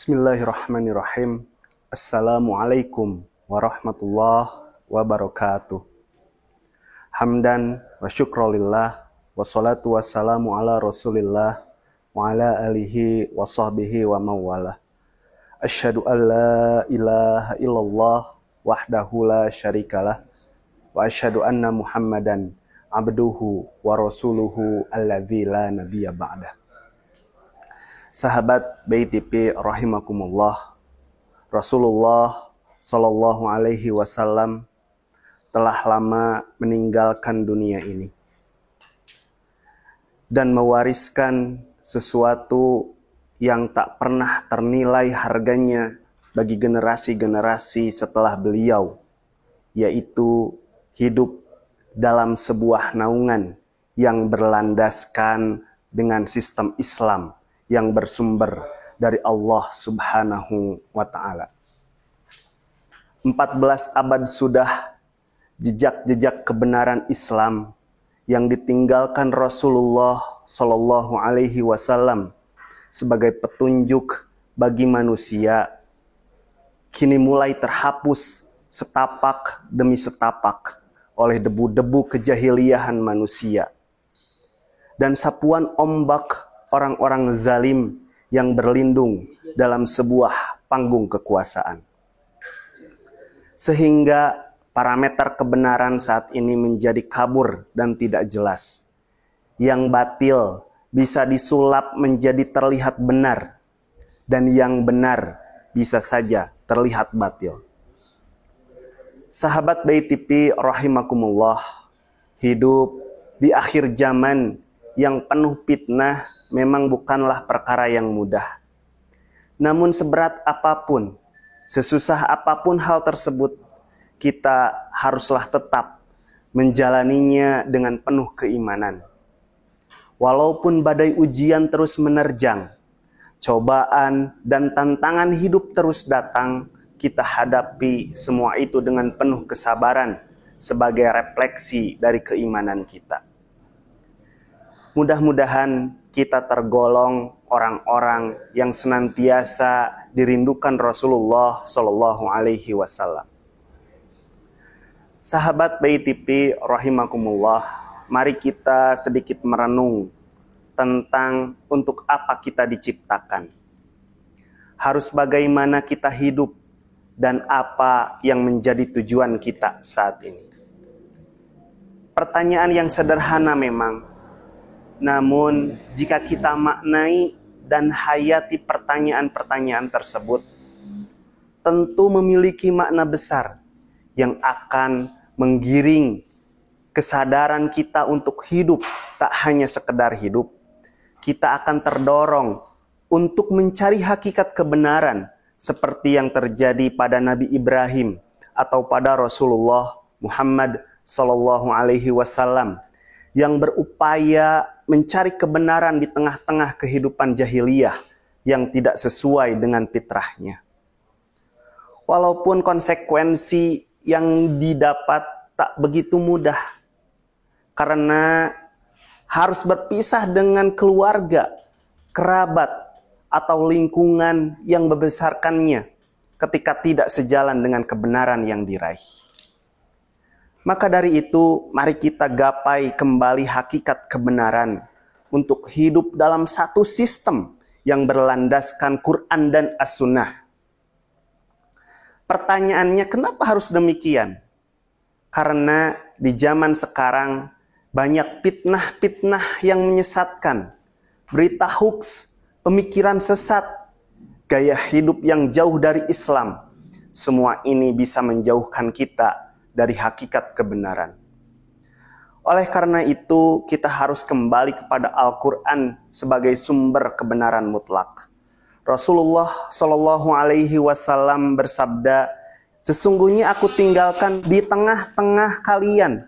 Bismillahirrahmanirrahim. Assalamualaikum warahmatullahi wabarakatuh. Hamdan wa syukrolillah wa salatu wassalamu ala rasulillah wa ala alihi wa sahbihi wa mawalah. Asyhadu an la ilaha illallah wahdahu la syarikalah wa asyhadu anna muhammadan abduhu wa rasuluhu alladzi la nabiyya ba'dah. Sahabat BITP rahimakumullah, Rasulullah Shallallahu Alaihi Wasallam telah lama meninggalkan dunia ini dan mewariskan sesuatu yang tak pernah ternilai harganya bagi generasi-generasi setelah beliau, yaitu hidup dalam sebuah naungan yang berlandaskan dengan sistem Islam yang bersumber dari Allah Subhanahu wa Ta'ala. 14 abad sudah jejak-jejak kebenaran Islam yang ditinggalkan Rasulullah Shallallahu Alaihi Wasallam sebagai petunjuk bagi manusia kini mulai terhapus setapak demi setapak oleh debu-debu kejahiliahan manusia dan sapuan ombak orang-orang zalim yang berlindung dalam sebuah panggung kekuasaan. Sehingga parameter kebenaran saat ini menjadi kabur dan tidak jelas. Yang batil bisa disulap menjadi terlihat benar, dan yang benar bisa saja terlihat batil. Sahabat BITP rahimakumullah, hidup di akhir zaman yang penuh fitnah memang bukanlah perkara yang mudah. Namun seberat apapun, sesusah apapun hal tersebut, kita haruslah tetap menjalaninya dengan penuh keimanan. Walaupun badai ujian terus menerjang, cobaan dan tantangan hidup terus datang, kita hadapi semua itu dengan penuh kesabaran sebagai refleksi dari keimanan kita. Mudah-mudahan kita tergolong orang-orang yang senantiasa dirindukan Rasulullah Shallallahu Alaihi Wasallam. Sahabat BITP rahimakumullah, mari kita sedikit merenung tentang untuk apa kita diciptakan. Harus bagaimana kita hidup dan apa yang menjadi tujuan kita saat ini. Pertanyaan yang sederhana memang, namun jika kita maknai dan hayati pertanyaan-pertanyaan tersebut, tentu memiliki makna besar yang akan menggiring kesadaran kita untuk hidup, tak hanya sekedar hidup. Kita akan terdorong untuk mencari hakikat kebenaran seperti yang terjadi pada Nabi Ibrahim atau pada Rasulullah Muhammad Sallallahu Alaihi Wasallam yang berupaya mencari kebenaran di tengah-tengah kehidupan jahiliyah yang tidak sesuai dengan fitrahnya. Walaupun konsekuensi yang didapat tak begitu mudah, karena harus berpisah dengan keluarga, kerabat, atau lingkungan yang membesarkannya ketika tidak sejalan dengan kebenaran yang diraih. Maka dari itu, mari kita gapai kembali hakikat kebenaran untuk hidup dalam satu sistem yang berlandaskan Quran dan As-Sunnah. Pertanyaannya, kenapa harus demikian? Karena di zaman sekarang banyak fitnah-fitnah yang menyesatkan, berita hoax, pemikiran sesat, gaya hidup yang jauh dari Islam. Semua ini bisa menjauhkan kita dari hakikat kebenaran. Oleh karena itu, kita harus kembali kepada Al-Quran sebagai sumber kebenaran mutlak. Rasulullah Shallallahu Alaihi Wasallam bersabda, sesungguhnya aku tinggalkan di tengah-tengah kalian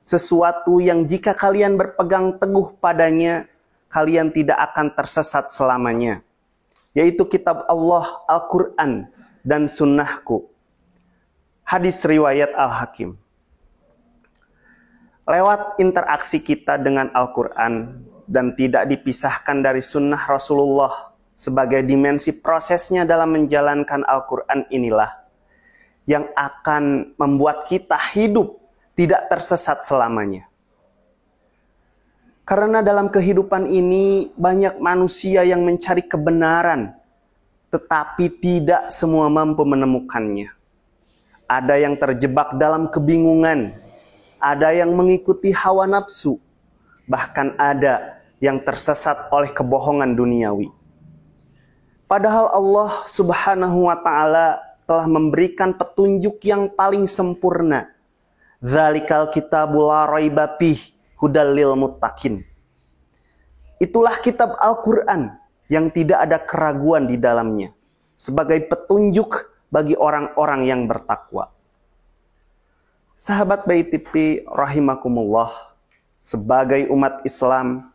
sesuatu yang jika kalian berpegang teguh padanya, kalian tidak akan tersesat selamanya, yaitu kitab Allah, Al-Quran, dan sunnahku. Hadis riwayat Al-Hakim. Lewat interaksi kita dengan Al-Quran dan tidak dipisahkan dari sunnah Rasulullah sebagai dimensi prosesnya dalam menjalankan Al-Quran inilah yang akan membuat kita hidup tidak tersesat selamanya. Karena dalam kehidupan ini banyak manusia yang mencari kebenaran, tetapi tidak semua mampu menemukannya. Ada yang terjebak dalam kebingungan, ada yang mengikuti hawa nafsu, bahkan ada yang tersesat oleh kebohongan duniawi. Padahal Allah Subhanahu wa Ta'ala telah memberikan petunjuk yang paling sempurna. Dzalikal kitabul la raiba fihi hudal lil muttaqin. Itulah kitab Al-Quran yang tidak ada keraguan di dalamnya, sebagai petunjuk bagi orang-orang yang bertakwa. Sahabat Bayi TV rahimakumullah, sebagai umat Islam,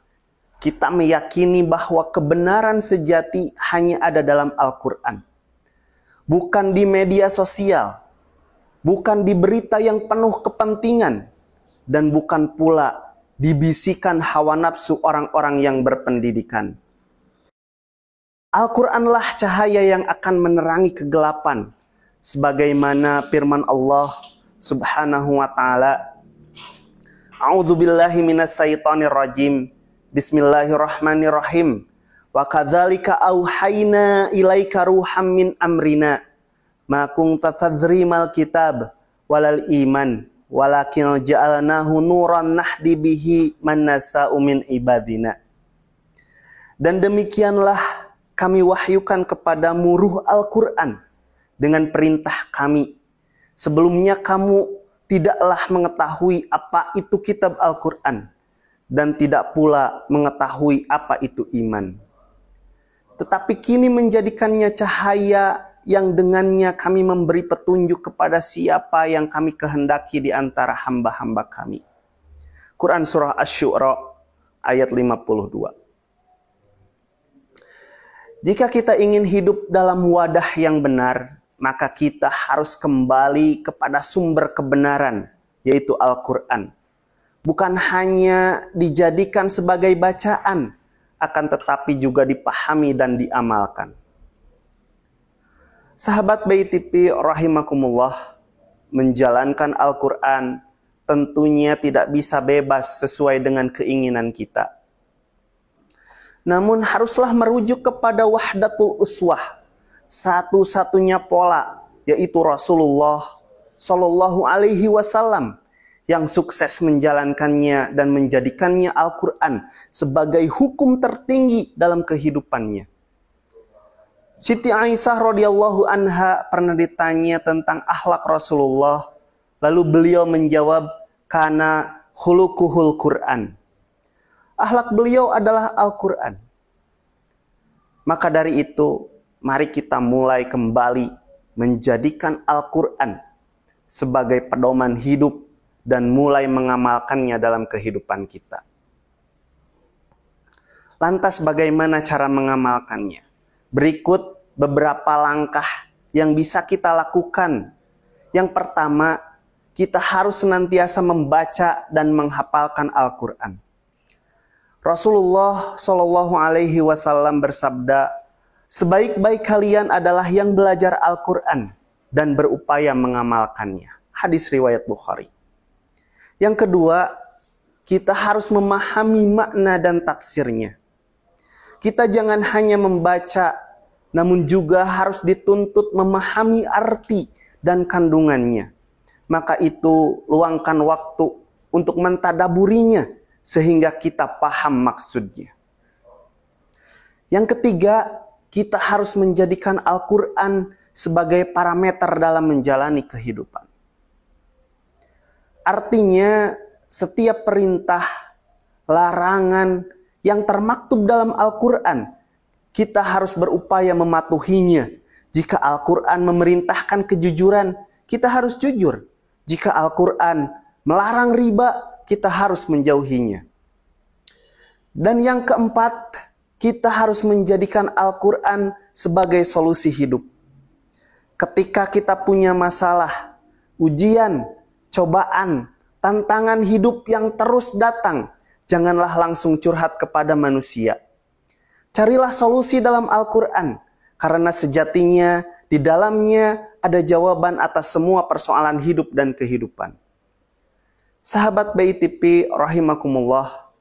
kita meyakini bahwa kebenaran sejati hanya ada dalam Al-Quran. Bukan di media sosial, bukan di berita yang penuh kepentingan, dan bukan pula dibisikan hawa nafsu orang-orang yang berpendidikan. Al-Quranlah cahaya yang akan menerangi kegelapan, sebagaimana firman Allah Subhanahu wa Ta'ala, A'udzubillahi minasyaitonir rajim. Bismillahirrahmanirrahim. Wa kadzalika auhayna ilaika ruham min amrina ma kunta tadri mal kitab walal iman walakin ja'alnahu nuran nahdi bihi man nasa'u min ibadina. Dan demikianlah kami wahyukan kepadamu ruh Al-Quran dengan perintah kami. Sebelumnya kamu tidaklah mengetahui apa itu kitab Al-Quran dan tidak pula mengetahui apa itu iman. Tetapi kini menjadikannya cahaya yang dengannya kami memberi petunjuk kepada siapa yang kami kehendaki di antara hamba-hamba kami. Quran Surah Asy-Syu'ara ayat 52. Jika kita ingin hidup dalam wadah yang benar, maka kita harus kembali kepada sumber kebenaran, yaitu Al-Quran. Bukan hanya dijadikan sebagai bacaan, akan tetapi juga dipahami dan diamalkan. Sahabat Bayi TV rahimakumullah, menjalankan Al-Quran tentunya tidak bisa bebas sesuai dengan keinginan kita. Namun haruslah merujuk kepada wahdatul uswah, satu-satunya pola, yaitu Rasulullah Shallallahu Alaihi Wasallam yang sukses menjalankannya dan menjadikannya Al-Quran sebagai hukum tertinggi dalam kehidupannya. Siti Aisyah radhiyallahu anha pernah ditanya tentang akhlak Rasulullah, lalu beliau menjawab, kana khuluquhul Quran. Akhlak beliau adalah Al-Quran. Maka dari itu, mari kita mulai kembali menjadikan Al-Quran sebagai pedoman hidup dan mulai mengamalkannya dalam kehidupan kita. Lantas bagaimana cara mengamalkannya? Berikut beberapa langkah yang bisa kita lakukan. Yang pertama, kita harus senantiasa membaca dan menghafalkan Al-Quran. Rasulullah Shallallahu Alaihi Wasallam bersabda, sebaik-baik kalian adalah yang belajar Al-Quran dan berupaya mengamalkannya. Hadis riwayat Bukhari. Yang kedua, kita harus memahami makna dan tafsirnya. Kita jangan hanya membaca, namun juga harus dituntut memahami arti dan kandungannya. Maka itu luangkan waktu untuk mentadaburinya sehingga kita paham maksudnya. Yang ketiga, kita harus menjadikan Al-Quran sebagai parameter dalam menjalani kehidupan. Artinya, setiap perintah, larangan yang termaktub dalam Al-Quran, kita harus berupaya mematuhinya. Jika Al-Quran memerintahkan kejujuran, kita harus jujur. Jika Al-Quran melarang riba, kita harus menjauhinya. Dan yang keempat, kita harus menjadikan Al-Quran sebagai solusi hidup. Ketika kita punya masalah, ujian, cobaan, tantangan hidup yang terus datang, janganlah langsung curhat kepada manusia. Carilah solusi dalam Al-Quran, karena sejatinya di dalamnya ada jawaban atas semua persoalan hidup dan kehidupan. Sahabat BITP rahimakumullah,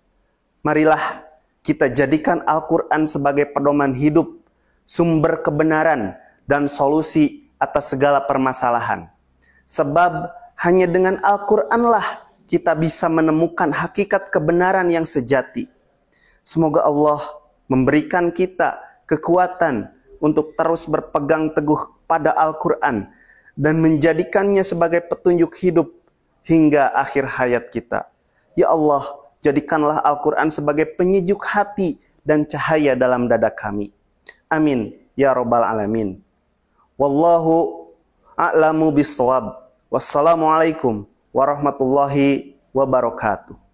marilah kita jadikan Al-Quran sebagai pedoman hidup, sumber kebenaran, dan solusi atas segala permasalahan. Sebab hanya dengan Al-Quranlah kita bisa menemukan hakikat kebenaran yang sejati. Semoga Allah memberikan kita kekuatan untuk terus berpegang teguh pada Al-Quran dan menjadikannya sebagai petunjuk hidup hingga akhir hayat kita. Ya Allah, jadikanlah Al-Quran sebagai penyejuk hati dan cahaya dalam dada kami. Amin ya rabbal alamin. Wallahu a'lamu bissawab. Wassalamualaikum warahmatullahi wabarakatuh.